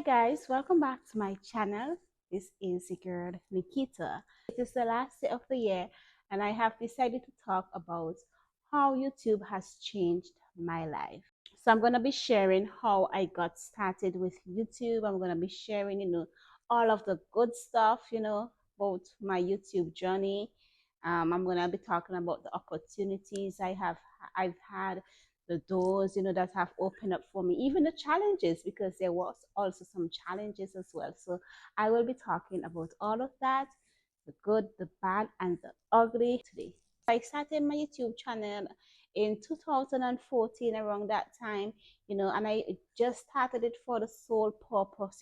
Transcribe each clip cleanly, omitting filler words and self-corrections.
Hi guys, welcome back to my channel. This is your girl Nikita. It is the last day of the year and I have decided to talk about how YouTube has changed my life. So I'm going to be sharing how I got started with YouTube. I'm going to be sharing, all of the good stuff, about my YouTube journey. I'm going to be talking about the opportunities I've had, the doors, that have opened up for me, even the challenges, because there was also some challenges as well. So I will be talking about all of that, the good, the bad, and the ugly today. I started my YouTube channel in 2014, around that time, and I just started it for the sole purpose,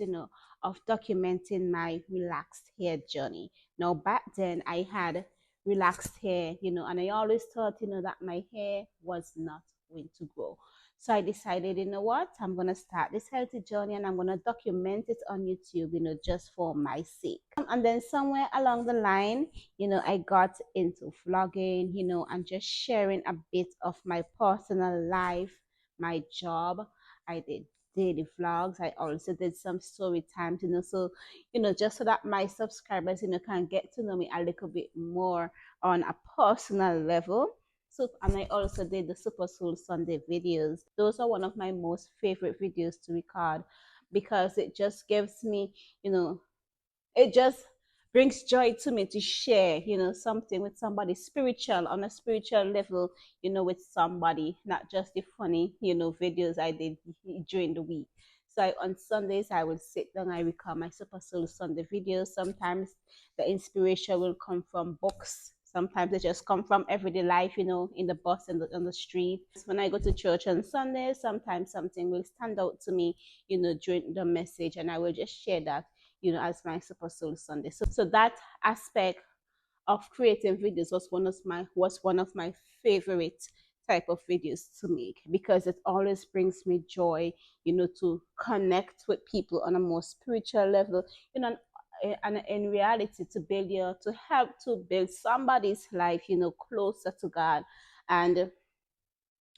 of documenting my relaxed hair journey. Now, back then, I had relaxed hair, and I always thought, that my hair was not going to grow. So I decided, what, I'm going to start this healthy journey and I'm going to document it on YouTube, just for my sake. And then somewhere along the line, I got into vlogging, and just sharing a bit of my personal life, my job. I did daily vlogs. I also did some story times, so, just so that my subscribers, can get to know me a little bit more on a personal level. So, and I also did the Super Soul Sunday videos. Those are one of my most favorite videos to record because it just gives me, it just brings joy to me to share, something with somebody spiritual on a spiritual level, with somebody, not just the funny, videos I did during the week. So on Sundays, I will sit down, I record my Super Soul Sunday videos. Sometimes the inspiration will come from books. Sometimes they just come from everyday life, in the bus and on the street. When I go to church on Sundays, sometimes something will stand out to me, during the message, and I will just share that, as my Super Soul Sunday. So that aspect of creating videos was one of my favorite type of videos to make because it always brings me joy, to connect with people on a more spiritual level, and in reality to help to build somebody's life, closer to God. And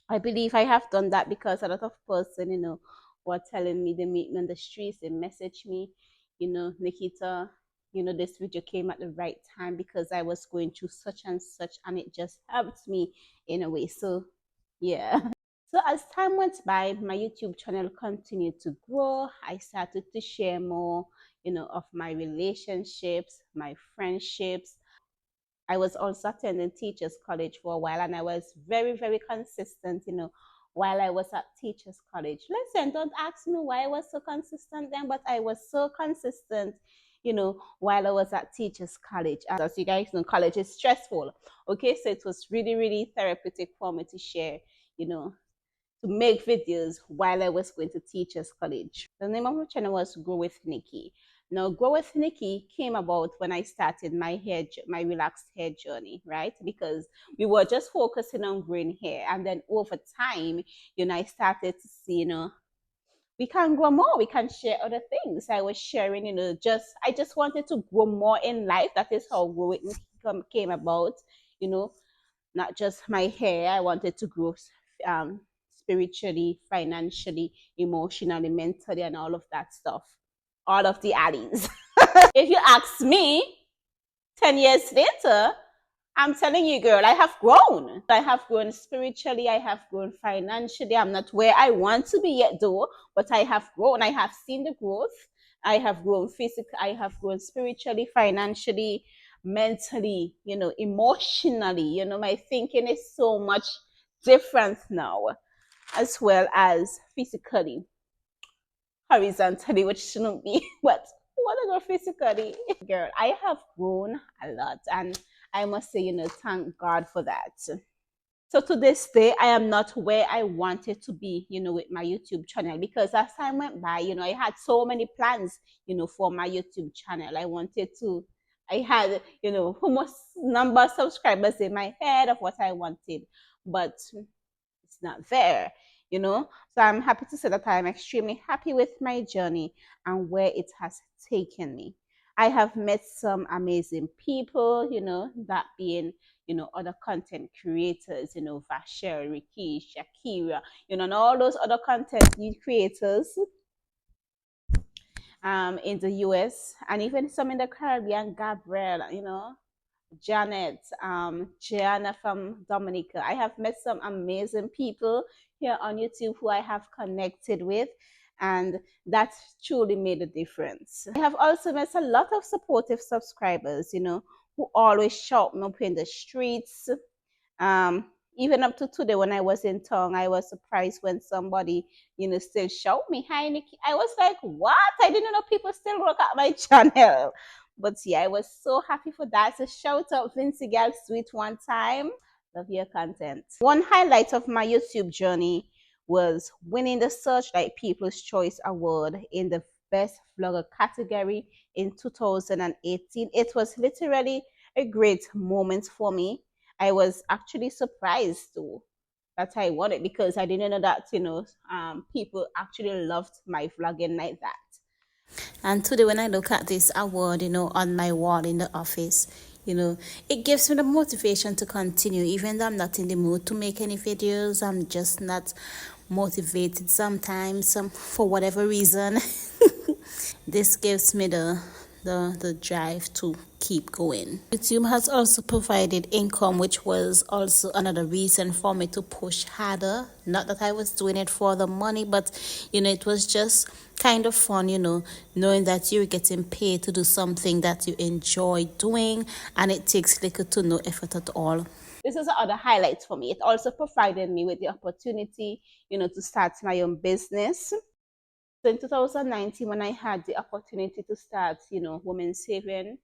I believe I have done that because a lot of person, were telling me, they meet me on the streets, they message me, Nikita, this video came at the right time because I was going through such and such, and it just helped me in a way. So, yeah. So as time went by, my YouTube channel continued to grow. I started to share more, of my relationships, my friendships. I was also attending Teachers College for a while, and I was very, very consistent, while I was at Teachers College. Listen, don't ask me why I was so consistent then, but I was so consistent, while I was at Teachers College. As you guys know, college is stressful. Okay, so it was really, really therapeutic for me to share, to make videos while I was going to Teachers College. The name of my channel was Grow with Nikki. Now, Grow with Nikki came about when I started my relaxed hair journey, right? Because we were just focusing on growing hair, and then over time, I started to see, we can grow more. We can share other things. I was sharing, I just wanted to grow more in life. That is how Grow with Nikki came about, you know, not just my hair. I wanted to grow spiritually, financially, emotionally, mentally, and all of that stuff. All of the alleys. If you ask me, 10 years later, I'm telling you, girl, I have grown. I have grown spiritually. I have grown financially. I'm not where I want to be yet, though, but I have grown. I have seen the growth. I have grown physically. I have grown spiritually, financially, mentally, emotionally. My thinking is so much different now, as well as physically, horizontally, which shouldn't be, but what about physically? Girl, I have grown a lot, and I must say, thank God for that. So to this day, I am not where I wanted to be, with my YouTube channel, because as time went by, I had so many plans, for my YouTube channel. I had, almost number of subscribers in my head of what I wanted, but it's not there, So I'm happy to say that I'm extremely happy with my journey and where it has taken me. I have met some amazing people, that being, other content creators, Vashel, Ricky, Shakira, and all those other content creators in the US, and even some in the Caribbean, Gabrielle, Janet, Gianna from Dominica. I have met some amazing people here on YouTube who I have connected with, and that truly made a difference. I have also met a lot of supportive subscribers, who always shout me up in the streets. um Even up to today, when I was in town, I was surprised when somebody, still shout me, "Hi, Nikki." I was like, what? I didn't know people still look at my channel. But yeah, I was so happy for that. So shout out Vincy Gal Sweet one time. Love your content. One highlight of my YouTube journey was winning the Searchlight People's Choice Award in the Best Vlogger category in 2018. It was literally a great moment for me. I was actually surprised too that I won it, because I didn't know that, people actually loved my vlogging like that. And today, when I look at this award, on my wall in the office, it gives me the motivation to continue, even though I'm not in the mood to make any videos. I'm just not motivated sometimes, for whatever reason. This gives me the drive to keep going. YouTube has also provided income, which was also another reason for me to push harder. Not that I was doing it for the money, but it was just kind of fun, knowing that you're getting paid to do something that you enjoy doing, and it takes little to no effort at all. This is another highlight for me. It also provided me with the opportunity, to start my own business. So in 2019, when I had the opportunity to start, Women's Saving,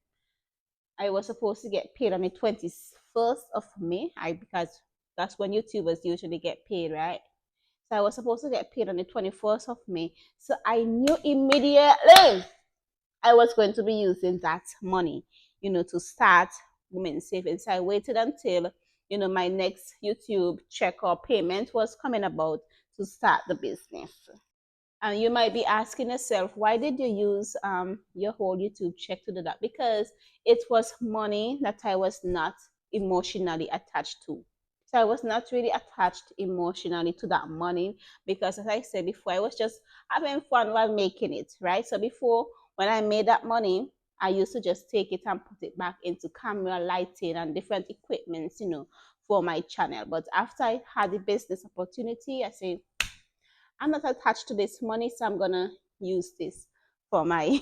I was supposed to get paid on the 21st of May, because that's when YouTubers usually get paid, right? So I was supposed to get paid on the 21st of May. So I knew immediately I was going to be using that money, to start Women's Savings. So I waited until, my next YouTube check or payment was coming about to start the business. And you might be asking yourself, why did you use your whole YouTube check to do that? Because it was money that I was not emotionally attached to. So I was not really attached emotionally to that money, because, as I said before, I was just having fun while making it, right? So before, when I made that money, I used to just take it and put it back into camera, lighting, and different equipments, for my channel. But after I had the business opportunity, I said, I'm not attached to this money, so I'm gonna use this for my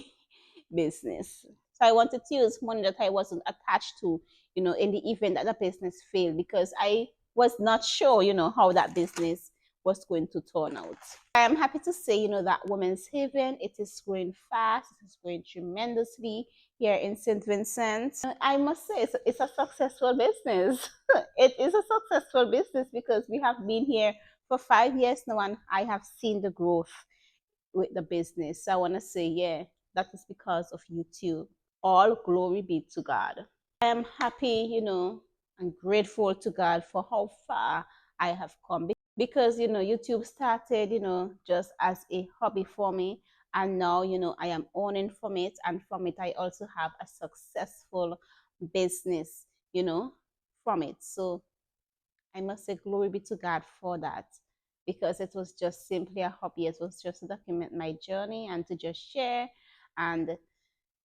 business. So I wanted to use money that I wasn't attached to, in the event that the business failed, because I was not sure, how that business was going to turn out. I am happy to say, that Women's Haven, it is growing fast, it is growing tremendously here in St. Vincent. I must say, it's a successful business. It is a successful business, because we have been here for 5 years now, and I have seen the growth with the business. So I want to say, yeah, that is because of YouTube. All glory be to God. I am happy, and grateful to God for how far I have come, because, YouTube started, just as a hobby for me. And now, I am owning from it. And from it, I also have a successful business, from it. So I must say glory be to God for that, because it was just simply a hobby. It was just to document my journey and to just share. And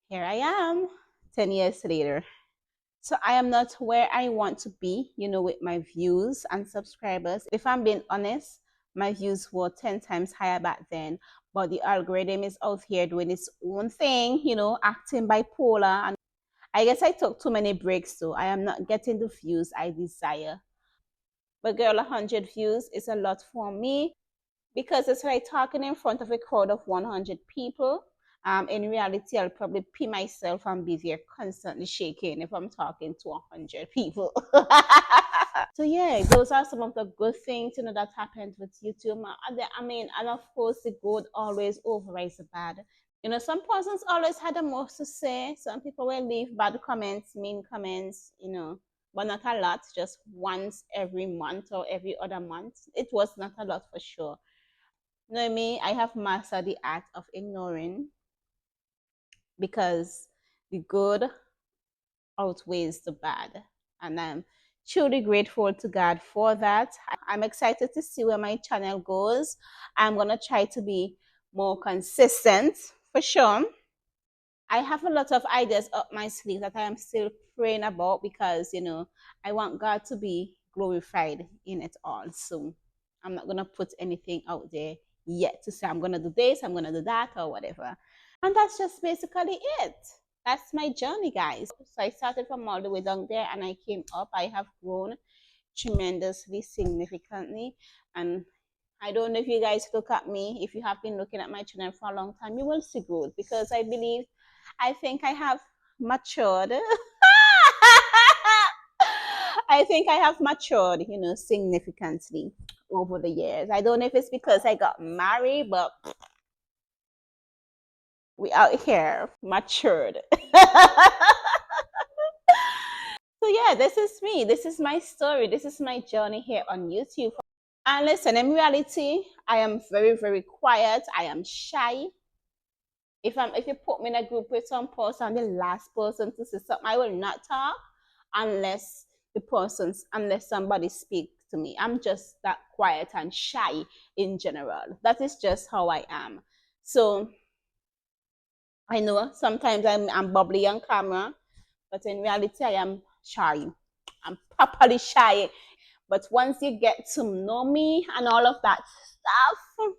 here I am 10 years later. So I am not where I want to be, with my views and subscribers. If I'm being honest, my views were 10 times higher back then. But the algorithm is out here doing its own thing, acting bipolar. And I guess I took too many breaks, so I am not getting the views I desire. But girl, 100 views is a lot for me, because it's like talking in front of a crowd of 100 people. In reality, I'll probably pee myself and be there constantly shaking if I'm talking to 100 people. So yeah, those are some of the good things, that happened with YouTube. I mean, and of course, the good always overrides the bad. Some persons always had the most to say. Some people will leave bad comments, mean comments, but not a lot, just once every month or every other month. It was not a lot for sure. Me, I have mastered the art of ignoring, because the good outweighs the bad. And I'm truly grateful to God for that. I'm excited to see where my channel goes. I'm going to try to be more consistent for sure, I have a lot of ideas up my sleeve that I am still praying about because, I want God to be glorified in it all. So I'm not going to put anything out there yet to say I'm going to do this, I'm going to do that, or whatever. And that's just basically it. That's my journey, guys. So I started from all the way down there and I came up. I have grown tremendously, significantly. And I don't know if you guys look at me, if you have been looking at my channel for a long time, you will see growth because I think I have matured. I think I have matured, significantly over the years. I don't know if it's because I got married, but we out here matured. So yeah, this is me. This is my story. This is my journey here on YouTube. And listen, in reality, I am very, very quiet. I am shy. If you put me in a group with some person, I'm the last person to say something. I will not talk unless unless somebody speaks to me. I'm just that quiet and shy in general. That is just how I am. So I know sometimes I'm bubbly on camera, but in reality I am shy. I'm properly shy. But once you get to know me and all of that stuff,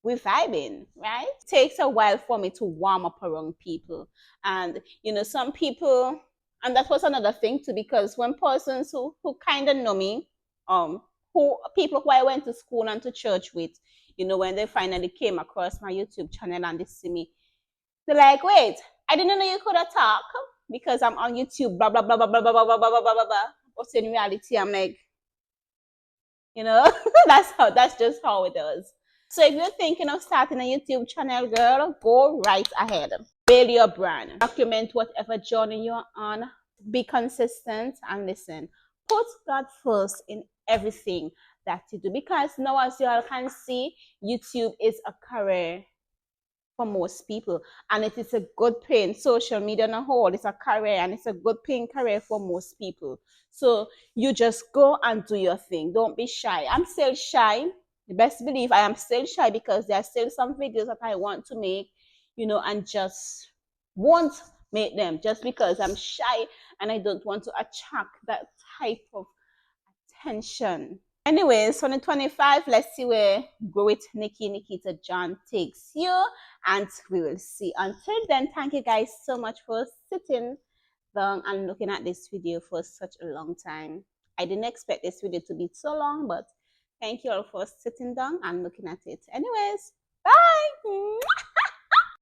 we're vibing, right? It takes a while for me to warm up around people. And, some people, and that was another thing too, because when persons who kind of know me, people who I went to school and to church with, when they finally came across my YouTube channel and they see me, they're like, wait, I didn't know you could talk because I'm on YouTube, blah, blah, blah, blah, blah, blah, blah, blah, blah, blah, blah, blah. But in reality, I'm like, that's just how it is. So if you're thinking of starting a YouTube channel, girl, go right ahead. Build your brand. Document whatever journey you're on. Be consistent and listen. Put God first in everything that you do. Because now, as you all can see, YouTube is a career for most people, and it is a good paying social media on a whole. It's a career, and it's a good paying career for most people. So you just go and do your thing. Don't be shy. I'm still shy. The best believe I am still shy because there are still some videos that I want to make, and just won't make them just because I'm shy and I don't want to attract that type of attention. Anyways, 2025, let's see where Grow It Nikita John takes you, and we will see. Until then, thank you guys so much for sitting down and looking at this video for such a long time. I didn't expect this video to be so long, but thank you all for sitting down and looking at it. Anyways, bye.